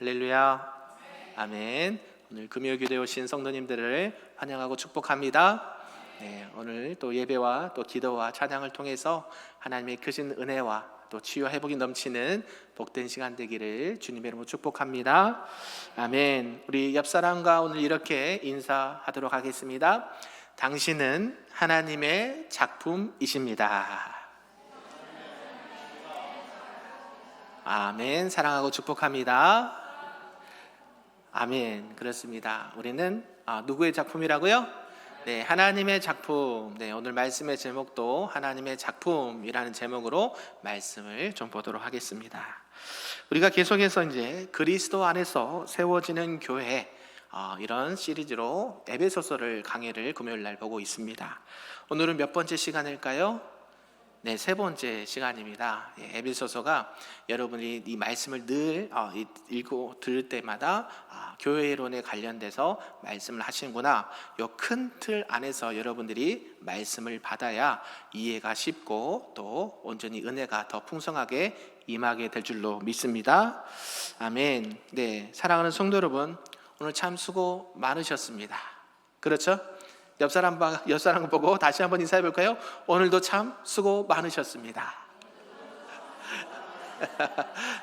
할렐루야. 아멘. 오늘 금요교대에 오신 성도님들을 환영하고 축복합니다. 오늘 또 예배와 또 기도와 찬양을 통해서 하나님의 크신 은혜와 또 치유와 회복이 넘치는 복된 시간 되기를 주님의 이름으로 축복합니다. 아멘. 우리 옆사람과 오늘 이렇게 인사하도록 하겠습니다. 당신은 하나님의 작품이십니다. 아멘. 사랑하고 축복합니다. 아멘. 그렇습니다. 우리는 누구의 작품이라고요? 네, 하나님의 작품. 네, 오늘 말씀의 제목도 하나님의 작품이라는 제목으로 말씀을 좀 보도록 하겠습니다. 우리가 계속해서 이제 그리스도 안에서 세워지는 교회, 이런 시리즈로 에베소서를 강의를 금요일 날 보고 있습니다. 오늘은 몇 번째 시간일까요? 네, 세 번째 시간입니다. 에베소서가 여러분이 이 말씀을 늘 읽고 들을 때마다 교회론에 관련돼서 말씀을 하시는구나, 이 큰 틀 안에서 여러분들이 말씀을 받아야 이해가 쉽고 또 온전히 은혜가 더 풍성하게 임하게 될 줄로 믿습니다. 아멘. 네, 사랑하는 성도 여러분, 오늘 참 수고 많으셨습니다. 그렇죠? 옆 사람 보고 다시 한번 인사해 볼까요? 오늘도 참 수고 많으셨습니다.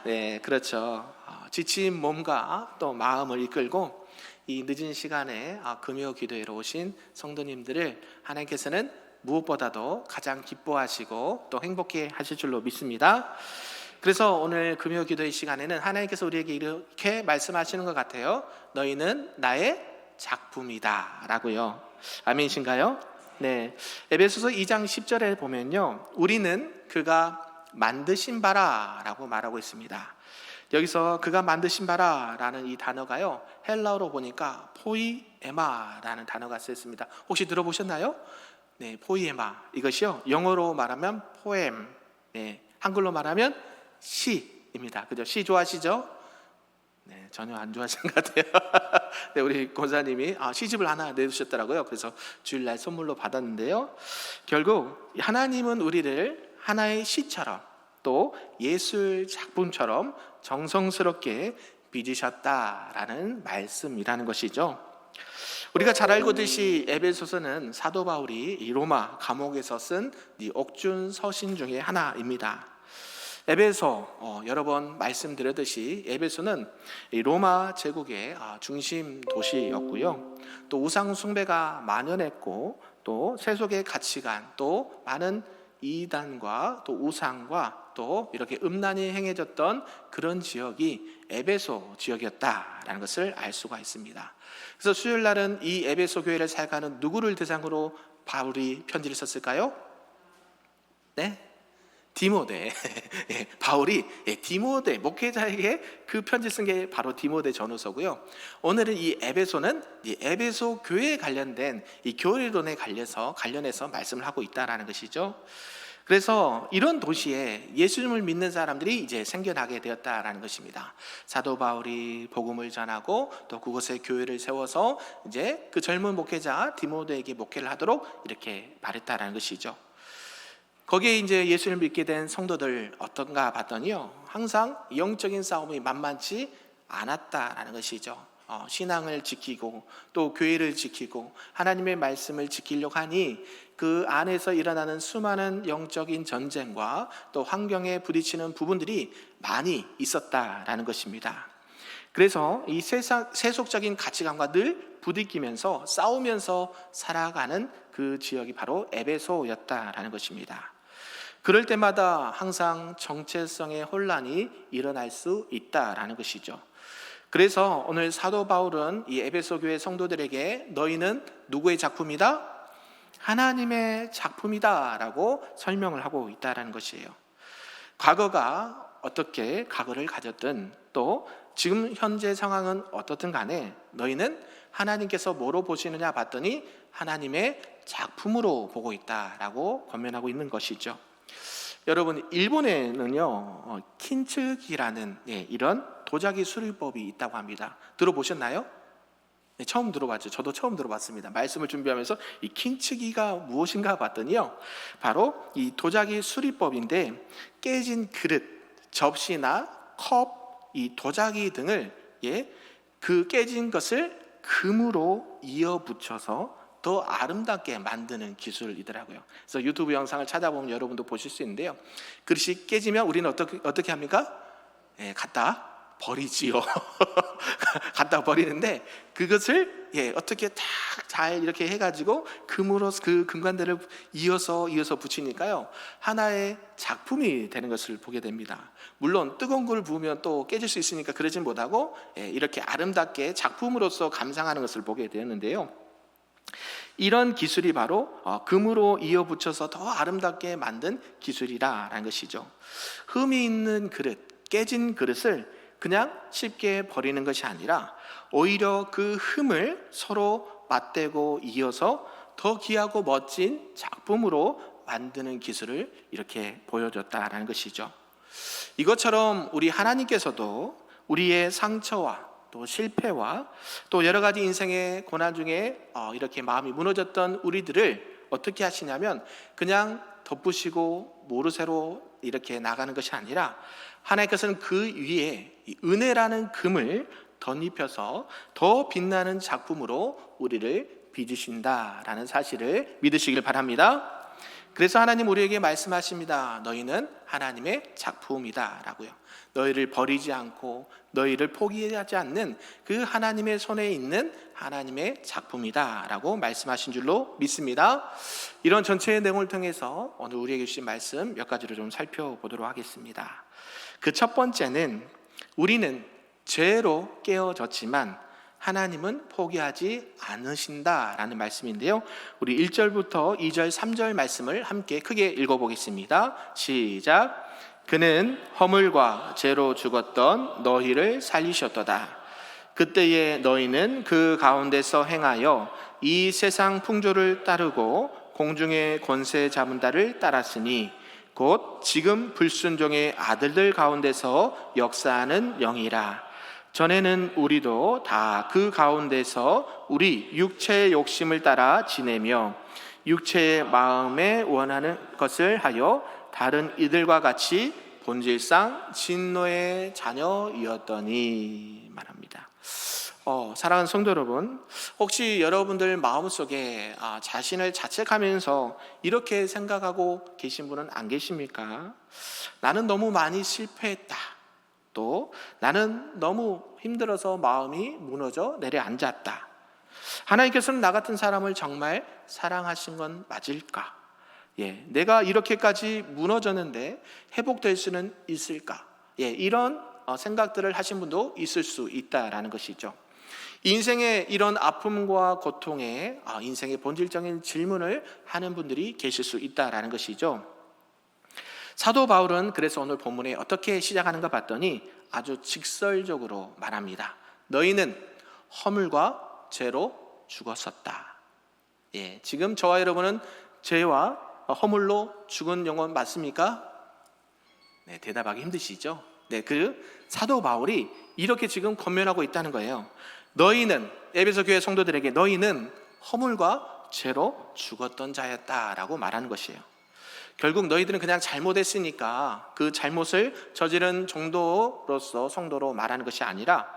네, 그렇죠. 지친 몸과 또 마음을 이끌고 이 늦은 시간에 금요 기도회로 오신 성도님들을 하나님께서는 무엇보다도 가장 기뻐하시고 또 행복해 하실 줄로 믿습니다. 그래서 오늘 금요 기도회 시간에는 하나님께서 우리에게 이렇게 말씀하시는 것 같아요. 너희는 나의 작품이다 라고요. 아멘이신가요? 네, 에베소서 2장 10절에 보면요, 우리는 그가 만드신 바라 라고 말하고 있습니다. 여기서 그가 만드신 바라 라는 이 단어가요, 헬라어로 보니까 포이에마라는 단어가 쓰였습니다. 혹시 들어보셨나요? 네, 포이에마, 이것이요 영어로 말하면 포엠, 네, 한글로 말하면 시입니다. 그죠? 시 좋아하시죠? 네, 전혀 안 좋아하시는 것 같아요. 네, 우리 권사님이 시집을 하나 내주셨더라고요. 그래서 주일날 선물로 받았는데요, 결국 하나님은 우리를 하나의 시처럼 또 예술 작품처럼 정성스럽게 빚으셨다라는 말씀이라는 것이죠. 우리가 잘 알고 있듯이 에베소서는 사도 바울이 이 로마 감옥에서 쓴 이 옥중 서신 중에 하나입니다. 에베소, 여러 번 말씀드렸듯이 에베소는 로마 제국의 중심 도시였고요. 또 우상 숭배가 만연했고 또 세속의 가치관, 또 많은 이단과 또 우상과 또 이렇게 음란이 행해졌던 그런 지역이 에베소 지역이었다라는 것을 알 수가 있습니다. 그래서 수요일 날은 이 에베소 교회를 살아가는 누구를 대상으로 바울이 편지를 썼을까요? 네? 디모데. 바울이 디모데 목회자에게 그 편지 쓴 게 바로 디모데 전후서고요. 오늘은 이 에베소는 이 에베소 교회에 관련된 이 교회론에 관련해서 말씀을 하고 있다라는 것이죠. 그래서 이런 도시에 예수님을 믿는 사람들이 이제 생겨나게 되었다라는 것입니다. 사도 바울이 복음을 전하고 또 그곳에 교회를 세워서 이제 그 젊은 목회자 디모데에게 목회를 하도록 이렇게 말했다라는 것이죠. 거기에 이제 예수님을 믿게 된 성도들 어떤가 봤더니요, 항상 영적인 싸움이 만만치 않았다라는 것이죠. 신앙을 지키고 또 교회를 지키고 하나님의 말씀을 지키려고 하니 그 안에서 일어나는 수많은 영적인 전쟁과 또 환경에 부딪히는 부분들이 많이 있었다라는 것입니다. 그래서 이 세속적인 가치관과 늘 부딪히면서 싸우면서 살아가는 그 지역이 바로 에베소였다라는 것입니다. 그럴 때마다 항상 정체성의 혼란이 일어날 수 있다라는 것이죠. 그래서 오늘 사도 바울은 이 에베소 교회 성도들에게 너희는 누구의 작품이다? 하나님의 작품이다 라고 설명을 하고 있다는 것이에요. 과거가 어떻게 과거를 가졌든 또 지금 현재 상황은 어떻든 간에 너희는 하나님께서 뭐로 보시느냐 봤더니 하나님의 작품으로 보고 있다라고 권면하고 있는 것이죠. 여러분, 일본에는요 킨츠기라는 이런 도자기 수리법이 있다고 합니다. 들어보셨나요? 네, 처음 들어봤죠. 저도 처음 들어봤습니다. 말씀을 준비하면서 이 킨츠기가 무엇인가 봤더니요, 바로 이 도자기 수리법인데 깨진 그릇, 접시나 컵, 이 도자기 등을 예, 그 깨진 것을 금으로 이어붙여서 더 아름답게 만드는 기술이더라고요. 그래서 유튜브 영상을 찾아보면 여러분도 보실 수 있는데요. 그릇이 깨지면 우리는 어떻게 합니까? 예, 갖다 버리지요. 갖다 버리는데 그것을 어떻게 딱 잘 이렇게 해가지고 금으로 그 금관대를 이어서 붙이니까요, 하나의 작품이 되는 것을 보게 됩니다. 물론 뜨거운 걸 부으면 또 깨질 수 있으니까 그러진 못하고 이렇게 아름답게 작품으로서 감상하는 것을 보게 되는데요. 이런 기술이 바로 금으로 이어붙여서 더 아름답게 만든 기술이라는 것이죠. 흠이 있는 그릇, 깨진 그릇을 그냥 쉽게 버리는 것이 아니라 오히려 그 흠을 서로 맞대고 이어서 더 귀하고 멋진 작품으로 만드는 기술을 이렇게 보여줬다라는 것이죠. 이것처럼 우리 하나님께서도 우리의 상처와 또 실패와 또 여러 가지 인생의 고난 중에 이렇게 마음이 무너졌던 우리들을 어떻게 하시냐면 그냥 덮으시고 모르쇠로 이렇게 나가는 것이 아니라 하나님께서는 그 위에 은혜라는 금을 덧입혀서 더 빛나는 작품으로 우리를 빚으신다라는 사실을 믿으시길 바랍니다. 그래서 하나님 우리에게 말씀하십니다. 너희는 하나님의 작품이다 라고요. 너희를 버리지 않고 너희를 포기하지 않는 그 하나님의 손에 있는 하나님의 작품이다 라고 말씀하신 줄로 믿습니다. 이런 전체의 내용을 통해서 오늘 우리에게 주신 말씀 몇 가지를 좀 살펴보도록 하겠습니다. 그 첫 번째는 우리는 죄로 깨어졌지만 하나님은 포기하지 않으신다라는 말씀인데요, 우리 1절부터 2절, 3절 말씀을 함께 크게 읽어보겠습니다. 시작. 그는 허물과 죄로 죽었던 너희를 살리셨도다. 그때에 너희는 그 가운데서 행하여 이 세상 풍조를 따르고 공중의 권세 잡은 자를 따랐으니 곧 지금 불순종의 아들들 가운데서 역사하는 영이라. 전에는 우리도 다 그 가운데서 우리 육체의 욕심을 따라 지내며 육체의 마음에 원하는 것을 하여 다른 이들과 같이 본질상 진노의 자녀이었더니 말합니다. 사랑하는 성도 여러분, 혹시 여러분들 마음속에 자신을 자책하면서 이렇게 생각하고 계신 분은 안 계십니까? 나는 너무 많이 실패했다. 또 나는 너무 힘들어서 마음이 무너져 내려앉았다. 하나님께서는 나 같은 사람을 정말 사랑하신 건 맞을까? 내가 이렇게까지 무너졌는데 회복될 수는 있을까? 이런 생각들을 하신 분도 있을 수 있다라는 것이죠. 인생의 이런 아픔과 고통에 인생의 본질적인 질문을 하는 분들이 계실 수 있다라는 것이죠. 사도 바울은 그래서 오늘 본문에 어떻게 시작하는가 봤더니 아주 직설적으로 말합니다. 너희는 허물과 죄로 죽었었다. 지금 저와 여러분은 죄와 허물로 죽은 영혼 맞습니까? 대답하기 힘드시죠? 그 사도 바울이 이렇게 지금 권면하고 있다는 거예요. 너희는, 에베소 교회 성도들에게 너희는 허물과 죄로 죽었던 자였다라고 말하는 것이에요. 결국 너희들은 그냥 잘못했으니까 그 잘못을 저지른 정도로서 성도로 말하는 것이 아니라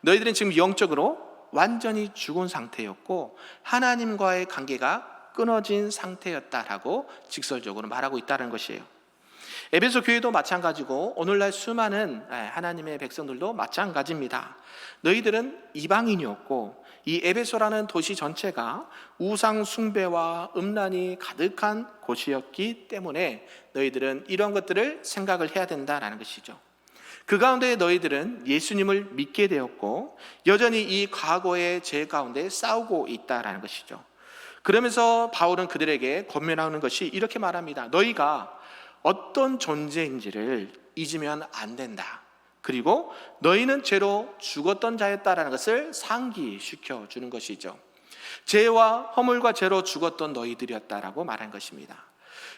너희들은 지금 영적으로 완전히 죽은 상태였고 하나님과의 관계가 끊어진 상태였다라고 직설적으로 말하고 있다는 것이에요. 에베소 교회도 마찬가지고 오늘날 수많은 하나님의 백성들도 마찬가지입니다. 너희들은 이방인이었고 이 에베소라는 도시 전체가 우상 숭배와 음란이 가득한 곳이었기 때문에 너희들은 이런 것들을 생각을 해야 된다는 것이죠. 그 가운데 너희들은 예수님을 믿게 되었고 여전히 이 과거의 죄 가운데 싸우고 있다는 것이죠. 그러면서 바울은 그들에게 권면하는 것이 이렇게 말합니다. 너희가 어떤 존재인지를 잊으면 안 된다. 그리고 너희는 죄로 죽었던 자였다라는 것을 상기시켜 주는 것이죠. 죄와 허물과 죄로 죽었던 너희들이었다라고 말한 것입니다.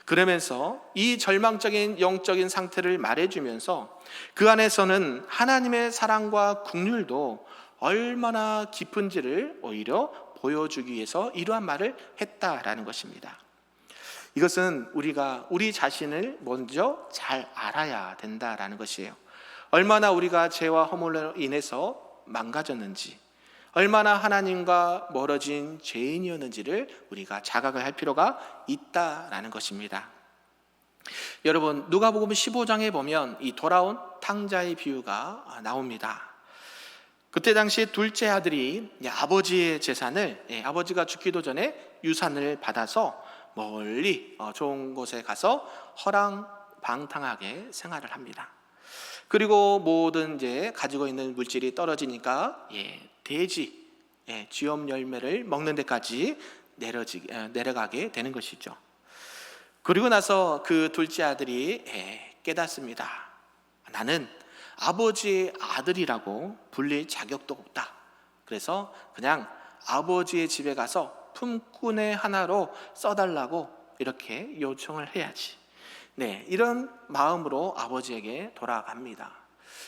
그러면서 이 절망적인 영적인 상태를 말해주면서 그 안에서는 하나님의 사랑과 긍휼도 얼마나 깊은지를 오히려 보여주기 위해서 이러한 말을 했다라는 것입니다. 이것은 우리가 우리 자신을 먼저 잘 알아야 된다라는 것이에요. 얼마나 우리가 죄와 허물로 인해서 망가졌는지, 얼마나 하나님과 멀어진 죄인이었는지를 우리가 자각을 할 필요가 있다라는 것입니다. 여러분, 누가복음 15장에 보면 이 돌아온 탕자의 비유가 나옵니다. 그때 당시에 둘째 아들이 아버지의 재산을, 아버지가 죽기도 전에 유산을 받아서 멀리 좋은 곳에 가서 허랑방탕하게 생활을 합니다. 그리고 모든 이제 가지고 있는 물질이 떨어지니까 돼지, 쥐엄 열매를 먹는 데까지 내려가게 되는 것이죠. 그리고 나서 그 둘째 아들이 깨닫습니다. 나는 아버지의 아들이라고 불릴 자격도 없다. 그래서 그냥 아버지의 집에 가서 품꾼의 하나로 써달라고 이렇게 요청을 해야지. 이런 마음으로 아버지에게 돌아갑니다.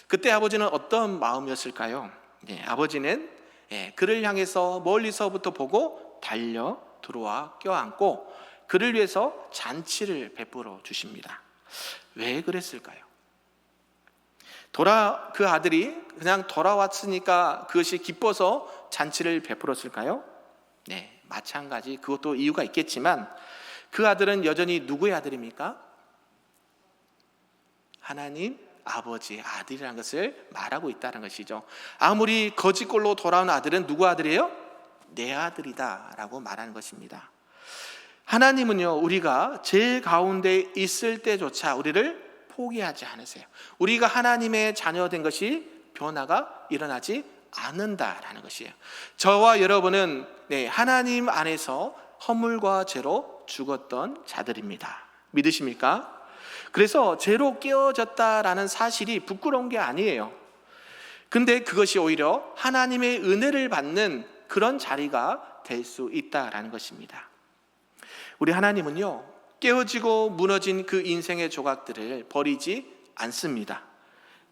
그때 아버지는 어떤 마음이었을까요? 아버지는 그를 향해서 멀리서부터 보고 달려 들어와 껴안고 그를 위해서 잔치를 베풀어 주십니다. 왜 그랬을까요? 그 아들이 그냥 돌아왔으니까 그것이 기뻐서 잔치를 베풀었을까요? 마찬가지, 그것도 이유가 있겠지만 그 아들은 여전히 누구의 아들입니까? 하나님 아버지의 아들이라는 것을 말하고 있다는 것이죠. 아무리 거짓골로 돌아온 아들은 누구 아들이에요? 내 아들이다 라고 말하는 것입니다. 하나님은요, 우리가 죄 가운데 있을 때조차 우리를 포기하지 않으세요. 우리가 하나님의 자녀된 것이 변화가 일어나지 않는다라는 것이에요. 저와 여러분은 하나님 안에서 허물과 죄로 죽었던 자들입니다. 믿으십니까? 그래서 죄로 깨어졌다라는 사실이 부끄러운 게 아니에요. 근데 그것이 오히려 하나님의 은혜를 받는 그런 자리가 될 수 있다라는 것입니다. 우리 하나님은요, 깨어지고 무너진 그 인생의 조각들을 버리지 않습니다.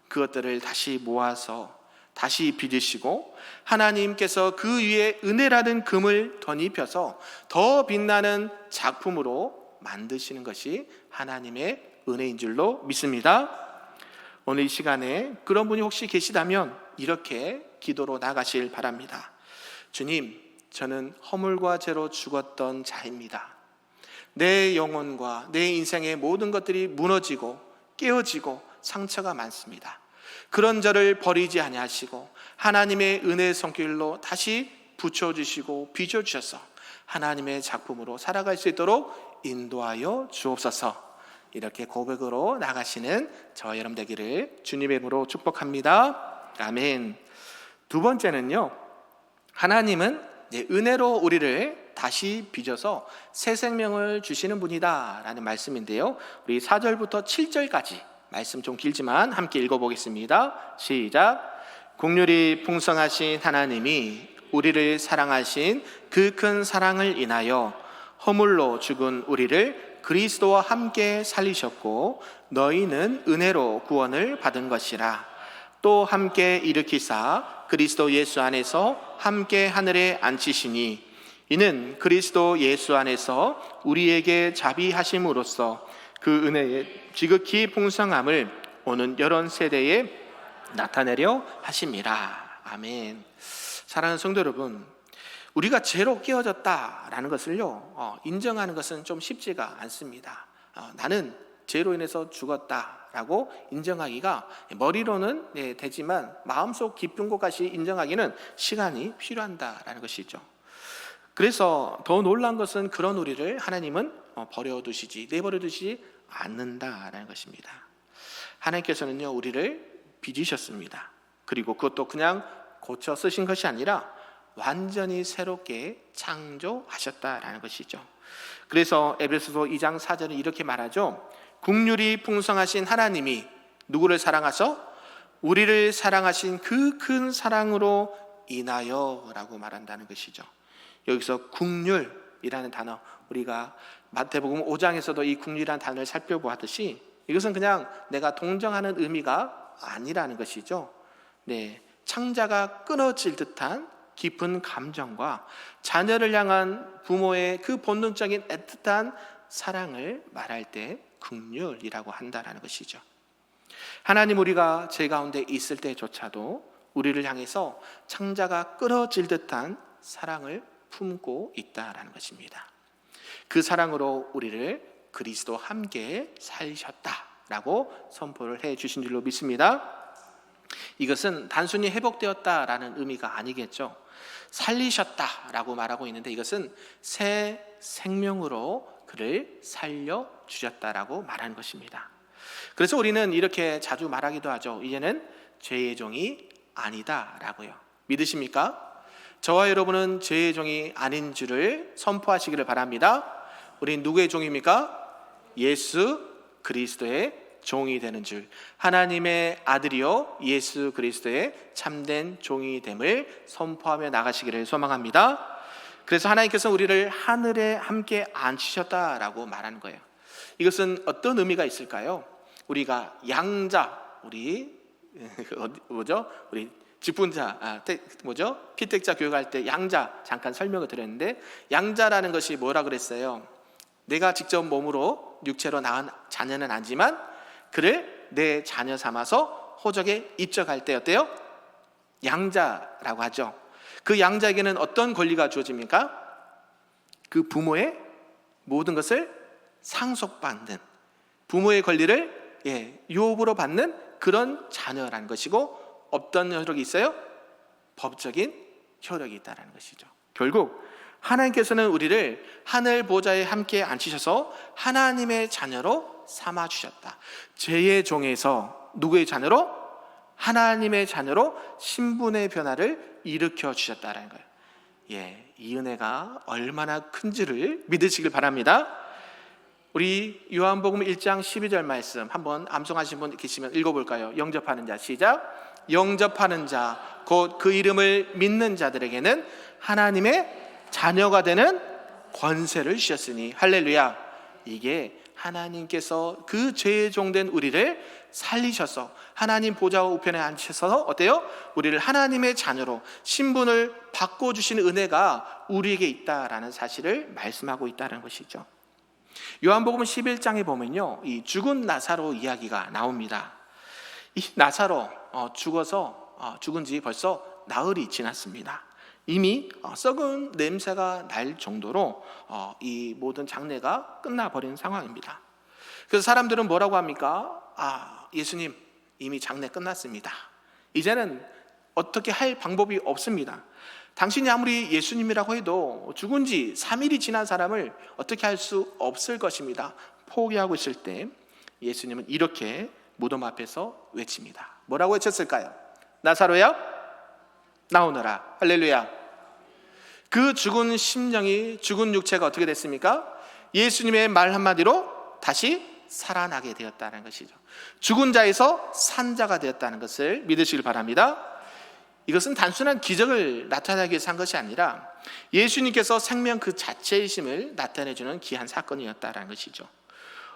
그것들을 다시 모아서 다시 빚으시고 하나님께서 그 위에 은혜라는 금을 덧입혀서 더 빛나는 작품으로 만드시는 것이 하나님의 은혜인 줄로 믿습니다. 오늘 이 시간에 그런 분이 혹시 계시다면 이렇게 기도로 나가실 바랍니다. 주님, 저는 허물과 죄로 죽었던 자입니다. 내 영혼과 내 인생의 모든 것들이 무너지고 깨어지고 상처가 많습니다. 그런 저를 버리지 아니하시고 하나님의 은혜의 손길로 다시 붙여주시고 빚어주셔서 하나님의 작품으로 살아갈 수 있도록 인도하여 주옵소서. 이렇게 고백으로 나가시는 저와 여러분 되기를 주님의 이름으로 축복합니다. 아멘. 두 번째는요, 하나님은 은혜로 우리를 다시 빚어서 새 생명을 주시는 분이다 라는 말씀인데요, 우리 4절부터 7절까지 말씀 좀 길지만 함께 읽어보겠습니다. 시작. 긍휼이 풍성하신 하나님이 우리를 사랑하신 그 큰 사랑을 인하여 허물로 죽은 우리를 그리스도와 함께 살리셨고 너희는 은혜로 구원을 받은 것이라. 또 함께 일으키사 그리스도 예수 안에서 함께 하늘에 앉히시니 이는 그리스도 예수 안에서 우리에게 자비하심으로써 그 은혜의 지극히 풍성함을 오는 여러 세대에 나타내려 하심이라. 아멘. 사랑하는 성도 여러분, 우리가 죄로 깨어졌다라는 것을요, 인정하는 것은 좀 쉽지가 않습니다. 나는 죄로 인해서 죽었다라고 인정하기가 머리로는 되지만 마음속 깊은 곳까지 인정하기는 시간이 필요한다라는 것이죠. 그래서 더 놀라운 것은 그런 우리를 하나님은 버려두시지, 내버려두시지 않는다라는 것입니다. 하나님께서는요, 우리를 빚으셨습니다. 그리고 그것도 그냥 고쳐 쓰신 것이 아니라 완전히 새롭게 창조하셨다라는 것이죠. 그래서 에베소서 2장 4절은 이렇게 말하죠. 긍휼이 풍성하신 하나님이 누구를 사랑하셔? 우리를 사랑하신 그 큰 사랑으로 인하여 라고 말한다는 것이죠. 여기서 긍휼이라는 단어, 우리가 마태복음 5장에서도 이 긍휼이라는 단어를 살펴보았듯이 이것은 그냥 내가 동정하는 의미가 아니라는 것이죠. 창자가 끊어질 듯한 깊은 감정과 자녀를 향한 부모의 그 본능적인 애틋한 사랑을 말할 때 긍휼이라고 한다는 것이죠. 하나님, 우리가 죄 가운데 있을 때조차도 우리를 향해서 창자가 끌어질 듯한 사랑을 품고 있다라는 것입니다. 그 사랑으로 우리를 그리스도와 함께 살리셨다라고 선포를 해 주신 줄로 믿습니다. 이것은 단순히 회복되었다라는 의미가 아니겠죠. 살리셨다라고 말하고 있는데 이것은 새 생명으로 그를 살려주셨다라고 말하는 것입니다. 그래서 우리는 이렇게 자주 말하기도 하죠. 이제는 죄의 종이 아니다라고요. 믿으십니까? 저와 여러분은 죄의 종이 아닌 줄을 선포하시기를 바랍니다. 우린 누구의 종입니까? 예수 그리스도의 종이 되는 줄, 하나님의 아들이요 예수 그리스도의 참된 종이 됨을 선포하며 나가시기를 소망합니다. 그래서 하나님께서 우리를 하늘에 함께 앉히셨다라고 말하는 거예요. 이것은 어떤 의미가 있을까요? 우리가 양자, 우리 직분자, 피택자 교육할 때 양자 잠깐 설명을 드렸는데, 양자라는 것이 뭐라 그랬어요? 내가 직접 몸으로 육체로 낳은 자녀는 아니지만 그를 내 자녀 삼아서 호적에 입적할 때 어때요? 양자라고 하죠. 그 양자에게는 어떤 권리가 주어집니까? 그 부모의 모든 것을 상속받는, 부모의 권리를 유업으로 받는 그런 자녀라는 것이고, 어떤 효력이 있어요? 법적인 효력이 있다는 것이죠. 결국 하나님께서는 우리를 하늘 보좌에 함께 앉히셔서 하나님의 자녀로 삼아주셨다. 죄의 종에서 누구의 자녀로? 하나님의 자녀로 신분의 변화를 일으켜 주셨다는 거예요. 이 은혜가 얼마나 큰지를 믿으시길 바랍니다. 우리 요한복음 1장 12절 말씀 한번 암송하신 분 계시면 읽어볼까요? 영접하는 자, 시작. 영접하는 자, 곧 그 이름을 믿는 자들에게는 하나님의 자녀가 되는 권세를 주셨으니. 할렐루야. 이게 하나님께서 그 죄의 종된 우리를 살리셔서 하나님 보좌 우편에 앉히셔서 어때요? 우리를 하나님의 자녀로 신분을 바꿔주시는 은혜가 우리에게 있다라는 사실을 말씀하고 있다는 것이죠. 요한복음 11장에 보면요, 이 죽은 나사로 이야기가 나옵니다. 이 나사로 죽은 지 벌써 나흘이 지났습니다. 이미 썩은 냄새가 날 정도로 이 모든 장례가 끝나버린 상황입니다. 그래서 사람들은 뭐라고 합니까? 예수님, 이미 장례 끝났습니다. 이제는 어떻게 할 방법이 없습니다. 당신이 아무리 예수님이라고 해도 죽은 지 3일이 지난 사람을 어떻게 할 수 없을 것입니다. 포기하고 있을 때 예수님은 이렇게 무덤 앞에서 외칩니다. 뭐라고 외쳤을까요? 나사로야, 나오너라. 할렐루야. 그 죽은 심령이, 죽은 육체가 어떻게 됐습니까? 예수님의 말 한마디로 다시 살아나게 되었다는 것이죠. 죽은 자에서 산 자가 되었다는 것을 믿으시길 바랍니다. 이것은 단순한 기적을 나타내기 위해서 한 것이 아니라 예수님께서 생명 그 자체이심을 나타내주는 귀한 사건이었다는 것이죠.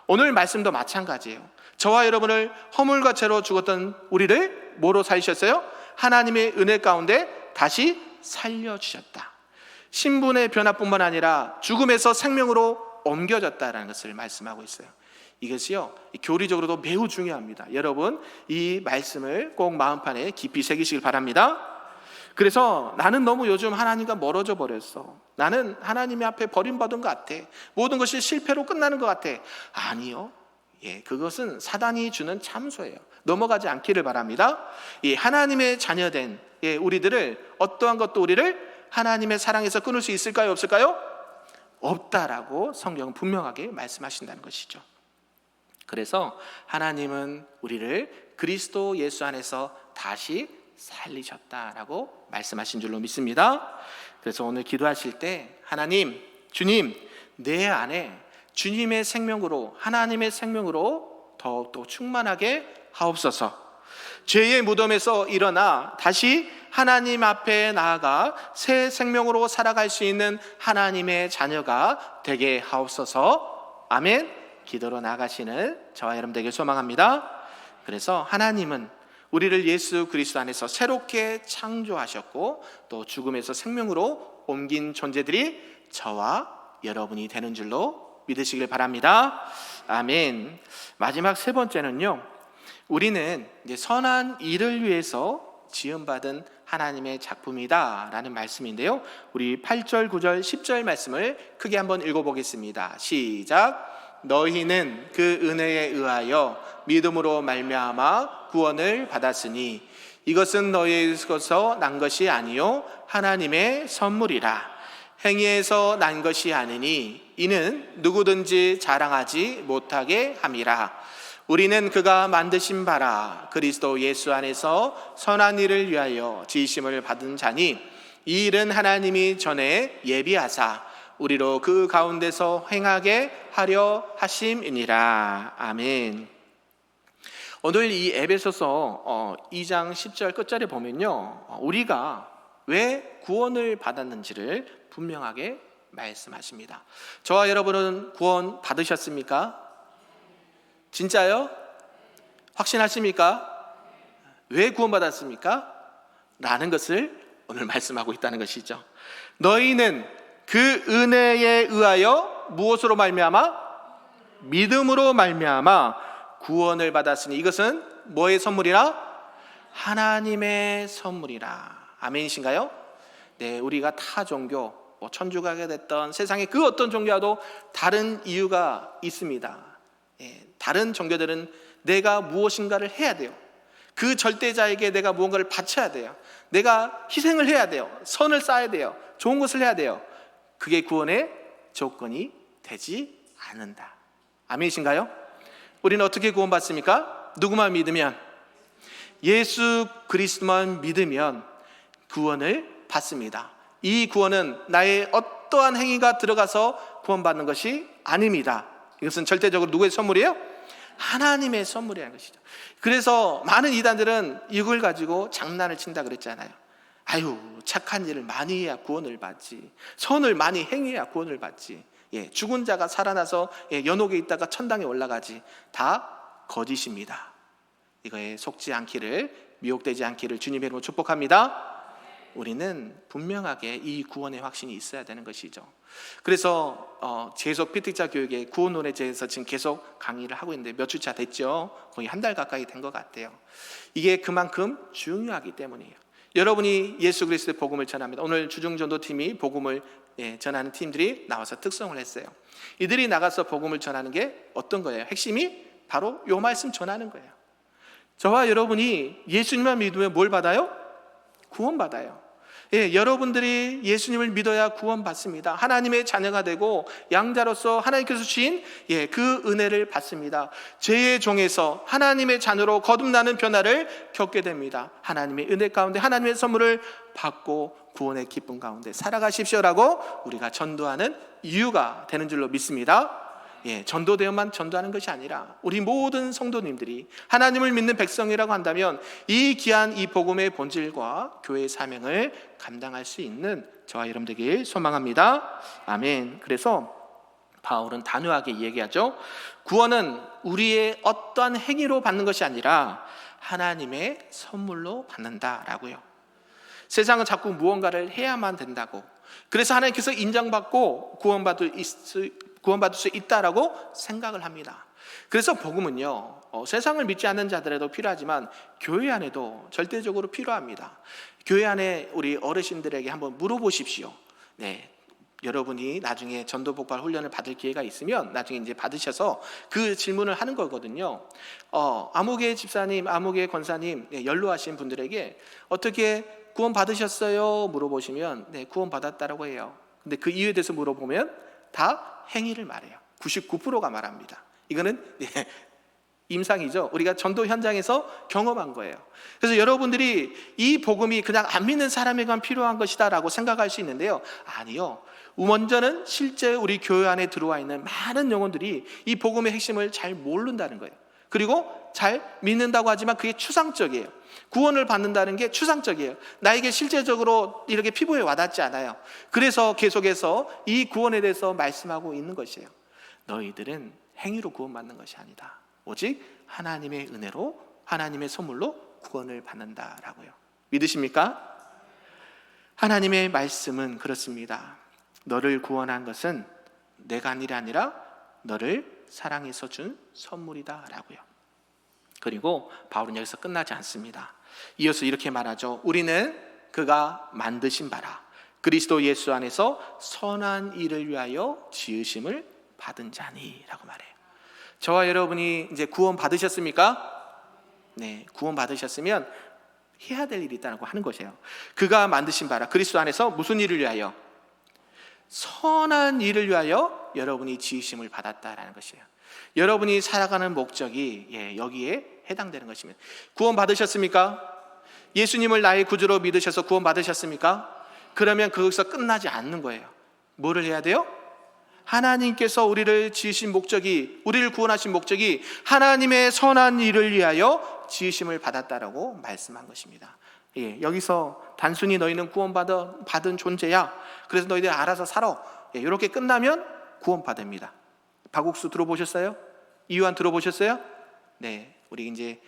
오늘 말씀도 마찬가지예요. 저와 여러분을 허물과 죄로 죽었던 우리를 뭐로 살리셨어요? 하나님의 은혜 가운데 다시 살려주셨다. 신분의 변화뿐만 아니라 죽음에서 생명으로 옮겨졌다는 것을 말씀하고 있어요. 이것이요, 교리적으로도 매우 중요합니다. 여러분, 이 말씀을 꼭 마음판에 깊이 새기시길 바랍니다. 그래서 나는 너무 요즘 하나님과 멀어져 버렸어. 나는 하나님 앞에 버림받은 것 같아. 모든 것이 실패로 끝나는 것 같아. 아니요. 그것은 사단이 주는 참소예요. 넘어가지 않기를 바랍니다. 하나님의 자녀된 우리들을, 어떠한 것도 우리를 하나님의 사랑에서 끊을 수 있을까요? 없을까요? 없다라고 성경은 분명하게 말씀하신다는 것이죠. 그래서 하나님은 우리를 그리스도 예수 안에서 다시 살리셨다라고 말씀하신 줄로 믿습니다. 그래서 오늘 기도하실 때 하나님, 주님, 내 안에 주님의 생명으로, 하나님의 생명으로 더욱더 충만하게 하옵소서. 죄의 무덤에서 일어나 다시 하나님 앞에 나아가 새 생명으로 살아갈 수 있는 하나님의 자녀가 되게 하옵소서. 아멘. 기도로 나가시는 저와 여러분 되길 소망합니다. 그래서 하나님은 우리를 예수 그리스도 안에서 새롭게 창조하셨고 또 죽음에서 생명으로 옮긴 존재들이 저와 여러분이 되는 줄로 믿으시길 바랍니다. 아멘. 마지막 세 번째는요, 우리는 이제 선한 일을 위해서 지음받은 하나님의 작품이다라는 말씀인데요, 우리 8절, 9절, 10절 말씀을 크게 한번 읽어보겠습니다. 시작. 너희는 그 은혜에 의하여 믿음으로 말미암아 구원을 받았으니 이것은 너희에게서 난 것이 아니요 하나님의 선물이라. 행위에서 난 것이 아니니 이는 누구든지 자랑하지 못하게 함이라. 우리는 그가 만드신 바라 그리스도 예수 안에서 선한 일을 위하여 지으심을 받은 자니 이 일은 하나님이 전에 예비하사 우리로 그 가운데서 행하게 하려 하심이니라. 아멘. 오늘 이 에베소서 2장 10절 끝절에 보면요, 우리가 왜 구원을 받았는지를 분명하게 말씀하십니다. 저와 여러분은 구원 받으셨습니까? 진짜요? 확신하십니까? 왜 구원받았습니까? 라는 것을 오늘 말씀하고 있다는 것이죠. 너희는 그 은혜에 의하여 무엇으로 말미암아? 믿음으로 말미암아 구원을 받았으니 이것은 뭐의 선물이라? 하나님의 선물이라. 아멘이신가요? 네, 우리가 타 종교, 천주교가 됐던 세상의 그 어떤 종교와도 다른 이유가 있습니다. 다른 종교들은 내가 무엇인가를 해야 돼요. 그 절대자에게 내가 무언가를 바쳐야 돼요. 내가 희생을 해야 돼요. 선을 쌓아야 돼요. 좋은 것을 해야 돼요. 그게 구원의 조건이 되지 않는다. 아멘이신가요? 우리는 어떻게 구원받습니까? 누구만 믿으면? 예수 그리스도만 믿으면 구원을 받습니다. 이 구원은 나의 어떠한 행위가 들어가서 구원받는 것이 아닙니다. 이것은 절대적으로 누구의 선물이에요? 하나님의 선물이라는 것이죠. 그래서 많은 이단들은 이걸 가지고 장난을 친다 그랬잖아요. 아유, 착한 일을 많이 해야 구원을 받지, 선을 많이 행해야 구원을 받지, 죽은 자가 살아나서 연옥에 있다가 천당에 올라가지. 다 거짓입니다. 이거에 속지 않기를, 미혹되지 않기를 주님의 이름으로 축복합니다. 우리는 분명하게 이 구원의 확신이 있어야 되는 것이죠. 그래서 계속 피트자 교육의 구원론에 대해서 지금 계속 강의를 하고 있는데 몇 주차 됐죠. 거의 한 달 가까이 된 것 같아요. 이게 그만큼 중요하기 때문이에요. 여러분이 예수 그리스도의 복음을 전합니다. 오늘 주중전도팀이 복음을 전하는 팀들이 나와서 특성을 했어요. 이들이 나가서 복음을 전하는 게 어떤 거예요? 핵심이 바로 요 말씀 전하는 거예요. 저와 여러분이 예수님만 믿으면 뭘 받아요? 구원받아요. 여러분들이 예수님을 믿어야 구원받습니다. 하나님의 자녀가 되고 양자로서 하나님께서 주신 그 은혜를 받습니다. 죄의 종에서 하나님의 자녀로 거듭나는 변화를 겪게 됩니다. 하나님의 은혜 가운데 하나님의 선물을 받고 구원의 기쁨 가운데 살아가십시오라고 우리가 전도하는 이유가 되는 줄로 믿습니다. 전도되어만 전도하는 것이 아니라 우리 모든 성도님들이 하나님을 믿는 백성이라고 한다면 이 귀한 이 복음의 본질과 교회의 사명을 감당할 수 있는 저와 여러분 되길 소망합니다. 아멘. 그래서 바울은 단호하게 얘기하죠. 구원은 우리의 어떠한 행위로 받는 것이 아니라 하나님의 선물로 받는다라고요. 세상은 자꾸 무언가를 해야만 된다고, 그래서 하나님께서 인정받고 구원받을 수 있다라고 생각을 합니다. 그래서 복음은요, 세상을 믿지 않는 자들에도 필요하지만 교회 안에도 절대적으로 필요합니다. 교회 안에 우리 어르신들에게 한번 물어보십시오. 여러분이 나중에 전도 복발 훈련을 받을 기회가 있으면 나중에 이제 받으셔서 그 질문을 하는 거거든요. 아무개 집사님, 아무개 권사님, 연로하신 분들에게 어떻게 구원 받으셨어요? 물어보시면 구원 받았다라고 해요. 근데 그 이유에 대해서 물어보면 다 행위를 말해요. 99%가 말합니다. 이거는 임상이죠. 우리가 전도 현장에서 경험한 거예요. 그래서 여러분들이 이 복음이 그냥 안 믿는 사람에게만 필요한 것이다라고 생각할 수 있는데요, 아니요. 먼저는 실제 우리 교회 안에 들어와 있는 많은 영혼들이 이 복음의 핵심을 잘 모른다는 거예요. 그리고 잘 믿는다고 하지만 그게 추상적이에요. 구원을 받는다는 게 추상적이에요. 나에게 실제적으로 이렇게 피부에 와닿지 않아요. 그래서 계속해서 이 구원에 대해서 말씀하고 있는 것이에요. 너희들은 행위로 구원받는 것이 아니다. 오직 하나님의 은혜로, 하나님의 선물로 구원을 받는다라고요. 믿으십니까? 하나님의 말씀은 그렇습니다. 너를 구원한 것은 내가 한 일이 아니라 너를 사랑해서 준 선물이다 라고요. 그리고 바울은 여기서 끝나지 않습니다. 이어서 이렇게 말하죠. 우리는 그가 만드신 바라 그리스도 예수 안에서 선한 일을 위하여 지으심을 받은 자니 라고 말해요. 저와 여러분이 이제 구원 받으셨습니까? 네, 구원 받으셨으면 해야 될 일이 있다고 하는 것이에요. 그가 만드신 바라 그리스도 안에서 무슨 일을 위하여? 선한 일을 위하여 여러분이 지으심을 받았다라는 것이에요. 여러분이 살아가는 목적이 여기에 해당되는 것입니다. 구원 받으셨습니까? 예수님을 나의 구주로 믿으셔서 구원 받으셨습니까? 그러면 거기서 끝나지 않는 거예요. 뭐를 해야 돼요? 하나님께서 우리를 지으신 목적이, 우리를 구원하신 목적이 하나님의 선한 일을 위하여 지으심을 받았다라고 말씀한 것입니다. 여기서 단순히 너희는 구원받은 존재야, 그래서 너희들 알아서 살아, 이렇게 끝나면 구원받습니다. 박옥수 들어보셨어요? 이유한 들어보셨어요? 네, 우리 이제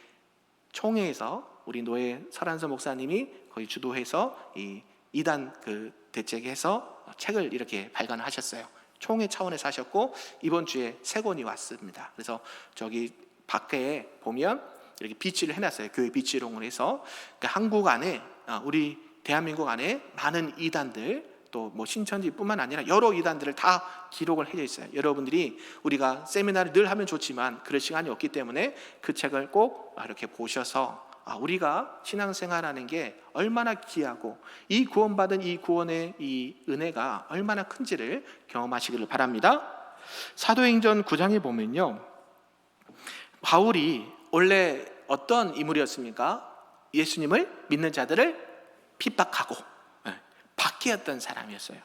총회에서 우리 노예 설한서 목사님이 거의 주도해서 이 이단 대책해서 책을 이렇게 발간하셨어요. 총회 차원에서 하셨고 이번 주에 세 권이 왔습니다. 그래서 저기 밖에 보면 이렇게 비치를 해놨어요. 교회 비치롱을 해서. 그러니까 한국 안에, 우리 대한민국 안에 많은 이단들, 또 뭐 신천지뿐만 아니라 여러 이단들을 다 기록을 해져 있어요. 여러분들이 우리가 세미나를 늘 하면 좋지만 그럴 시간이 없기 때문에 그 책을 꼭 이렇게 보셔서 우리가 신앙생활하는 게 얼마나 귀하고 이 구원받은 이 구원의 이 은혜가 얼마나 큰지를 경험하시기를 바랍니다. 사도행전 9장에 보면요, 바울이 원래 어떤 인물이었습니까? 예수님을 믿는 자들을 핍박하고 박해했던 사람이었어요.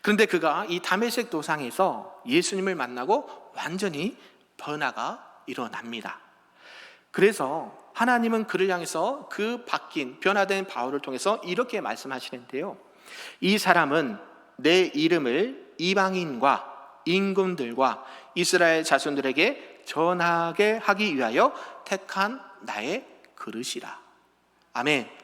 그런데 그가 이 다메섹 도상에서 예수님을 만나고 완전히 변화가 일어납니다. 그래서 하나님은 그를 향해서 그 바뀐 변화된 바울을 통해서 이렇게 말씀하시는데요, 이 사람은 내 이름을 이방인과 임금들과 이스라엘 자손들에게 전하게 하기 위하여 택한 나의 그릇이라. 아멘.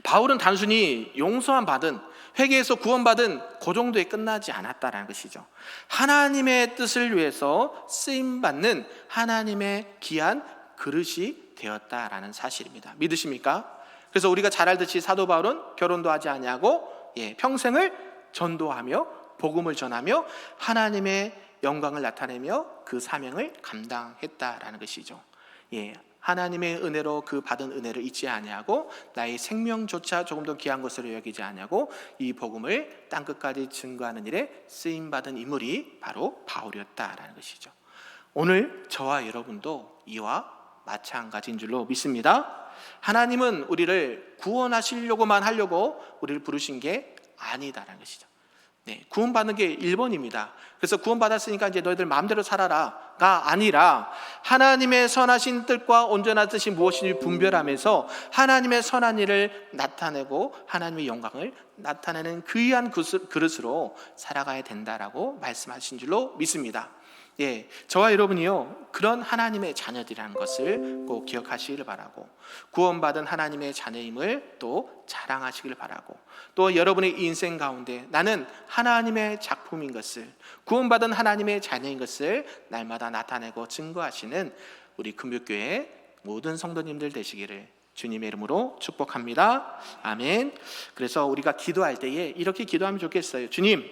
바울은 단순히 용서함 받은, 회개에서 구원받은 그 정도에 끝나지 않았다는 것이죠. 하나님의 뜻을 위해서 쓰임받는 하나님의 귀한 그릇이 되었다라는 사실입니다. 믿으십니까? 그래서 우리가 잘 알듯이 사도 바울은 결혼도 하지 아니하고 평생을 전도하며 복음을 전하며 하나님의 영광을 나타내며 그 사명을 감당했다라는 것이죠. 하나님의 은혜로 그 받은 은혜를 잊지 아니하고 나의 생명조차 조금 더 귀한 것으로 여기지 아니하고 이 복음을 땅끝까지 증거하는 일에 쓰임받은 인물이 바로 바울이었다라는 것이죠. 오늘 저와 여러분도 이와 마찬가지인 줄로 믿습니다. 하나님은 우리를 구원하시려고만 하려고 우리를 부르신 게 아니다라는 것이죠. 구원받는 게 1번입니다. 그래서 구원받았으니까 이제 너희들 마음대로 살아라가 아니라 하나님의 선하신 뜻과 온전한 뜻이 무엇인지 분별하면서 하나님의 선한 일을 나타내고 하나님의 영광을 나타내는 귀한 그릇으로 살아가야 된다라고 말씀하신 줄로 믿습니다. 저와 여러분이요, 그런 하나님의 자녀들이라는 것을 꼭 기억하시기를 바라고, 구원받은 하나님의 자녀임을 또 자랑하시기를 바라고, 또 여러분의 인생 가운데 나는 하나님의 작품인 것을, 구원받은 하나님의 자녀인 것을 날마다 나타내고 증거하시는 우리 금요교회 모든 성도님들 되시기를 주님의 이름으로 축복합니다. 아멘. 그래서 우리가 기도할 때에 이렇게 기도하면 좋겠어요. 주님,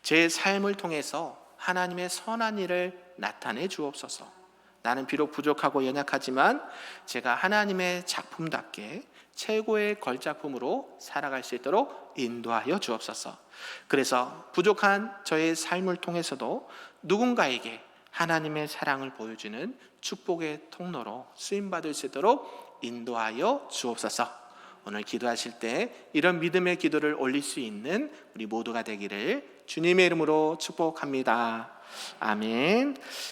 제 삶을 통해서 하나님의 선한 일을 나타내 주옵소서. 나는 비록 부족하고 연약하지만 제가 하나님의 작품답게 최고의 걸작품으로 살아갈 수 있도록 인도하여 주옵소서. 그래서 부족한 저의 삶을 통해서도 누군가에게 하나님의 사랑을 보여주는 축복의 통로로 쓰임받을 수 있도록 인도하여 주옵소서. 오늘 기도하실 때 이런 믿음의 기도를 올릴 수 있는 우리 모두가 되기를 주님의 이름으로 축복합니다. 아멘.